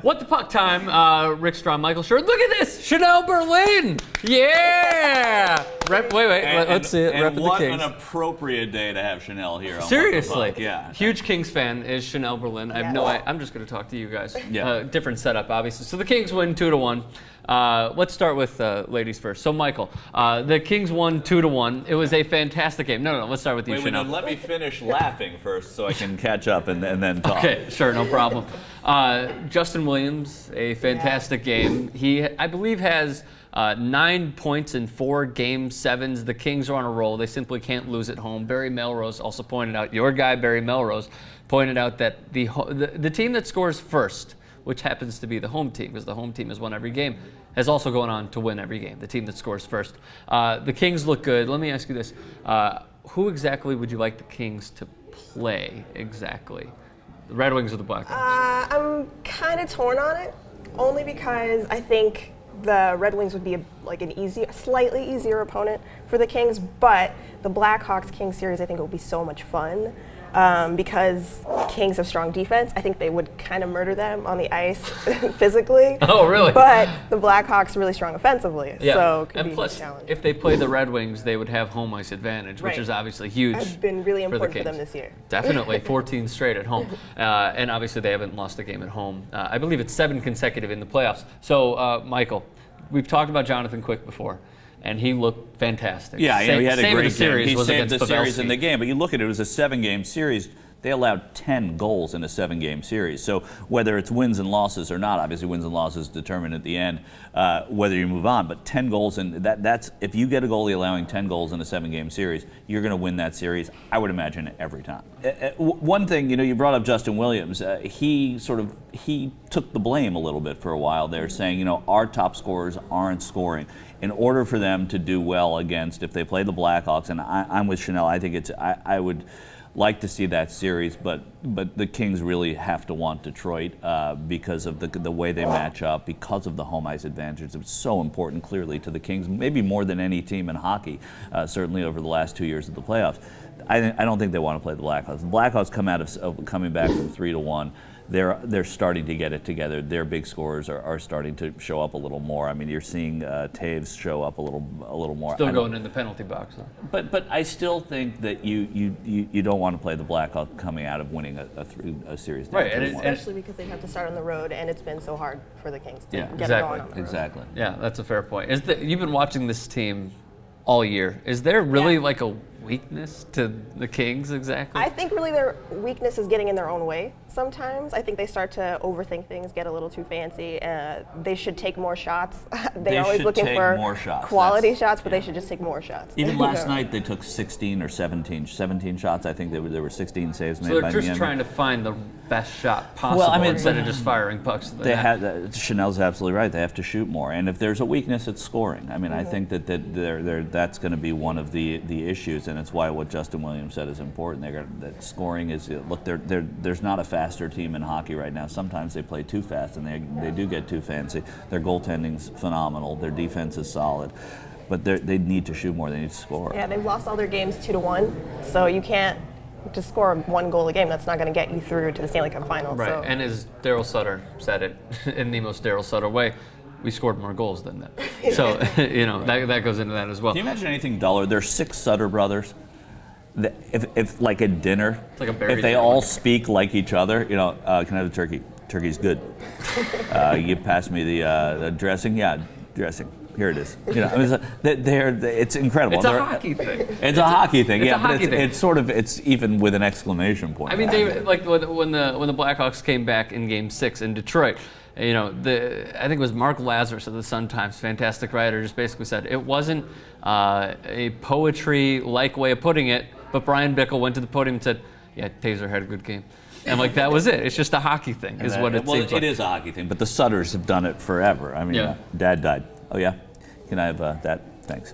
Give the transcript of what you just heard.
What the puck time? Rick Strom, Michael Schur. Look at this, Chanelle Berlin. Yeah. Let's see it. And what an appropriate day to have Chanelle here. On Seriously. What the Puck. Yeah. Huge Kings fan is Chanelle Berlin. I have no idea. I'm just going to talk to you guys. Yeah. Different setup, obviously. So the Kings win 2-1. Let's start with ladies first. So Michael, the Kings won 2-1. It was a fantastic game. No. Let's start with you, Chanelle. Let me finish laughing first so I can catch up and then talk. Okay, sure, no problem. Justin Williams, a fantastic game. He, I believe, has 9 points in 4 Game 7s. The Kings are on a roll. They simply can't lose at home. Barry Melrose also pointed out, your guy Barry Melrose pointed out that the team that scores first, which happens to be the home team, because the home team has won every game, has also gone on to win every game, the team that scores first. The Kings look good. Let me ask you this. Who exactly would you like the Kings to play exactly? The Red Wings or the Blackhawks? I'm kind of torn on it, only because I think the Red Wings would be a slightly easier opponent for the Kings, but the Blackhawks-Kings series I think will be so much fun. Because Kings have strong defense, I think they would kind of murder them on the ice physically. Oh, really? But the Blackhawks are really strong offensively, so it could and be plus, a challenge. if they play the Red Wings, they would have home ice advantage, which is obviously huge. It's been really important for them Kings. this year. Definitely, 14 straight at home. And obviously they haven't lost a game at home. I believe it's 7 consecutive in the playoffs. So, Michael, we've talked about Jonathan Quick before. And he looked fantastic. Yeah, he had a great series. game. He saved the Pavelski. series in the game. But you look at it, it was a 7-game series. They allowed 10 goals in a 7-game series. So whether it's wins and losses or not, obviously wins and losses determine at the end whether you move on. But 10 goals, and that's if you get a goalie allowing 10 goals in a 7-game series, you're going to win that series, I would imagine, every time. One thing, you brought up Justin Williams. He took the blame a little bit for a while there, saying, our top scorers aren't scoring. In order for them to do well against, if they play the Blackhawks, and I'm with Chanelle, I think I would like to see that series, but the Kings really have to want Detroit because of the way they match up, because of the home ice advantage. It's so important, clearly, to the Kings, maybe more than any team in hockey, certainly over the last 2 years of the playoffs. I don't think they want to play the Blackhawks. The Blackhawks coming back from 3-1. They're starting to get it together. Their big scorers are starting to show up a little more. I mean, you're seeing Taves show up a little more. Still going in the penalty box, though. But I still think that you don't want to play the Blackhawks coming out of winning a series. Right, and especially because they have to start on the road, and it's been so hard for the Kings to get exactly. it going on the road. Exactly. Yeah, that's a fair point. You've been watching this team all year. Is there really like a weakness to the Kings exactly? I think really their weakness is getting in their own way sometimes. I think they start to overthink things, get a little too fancy. They should take more shots. They're always looking for more shots. Quality shots, but they should just take more shots. Even last night they took 16 or 17 shots. I think there were 16 saves made by So they're just trying to find the best shot possible instead of just firing pucks to the net. Chanelle's absolutely right. They have to shoot more. And if there's a weakness, it's scoring. I mean, I think that's going to be one of the issues. And it's why what Justin Williams said is important. That scoring is, look, there's not a faster team in hockey right now. Sometimes they play too fast and they do get too fancy. Their goaltending's phenomenal. Their defense is solid. But they need to shoot more. They need to score. Yeah, they've lost all their games 2-1. So you can't just score 1 goal a game. That's not going to get you through to the Stanley Cup Finals. Right, So. and as Daryl Sutter said it in the most Daryl Sutter way, we scored more goals than them. So, that goes into that as well. Can you imagine anything duller? There's 6 Sutter brothers. If like at dinner, it's like a if they all speak like each other, can I have the turkey? Turkey's good. You pass me the dressing? Yeah, dressing. Here it is. It's incredible. It's a hockey thing. It's a hockey thing. It's a hockey thing. It's even with an exclamation point. I mean, when the Blackhawks came back in Game 6 in Detroit, I think it was Mark Lazarus of the Sun-Times, fantastic writer, just basically said it wasn't a poetry-like way of putting it, but Brian Bickle went to the podium and said, "Yeah, Taser had a good game." And that was it. It's just a hockey thing, seems like. It is a hockey thing, but the Sutters have done it forever. I mean, Dad died. Oh yeah, can I have that? Thanks.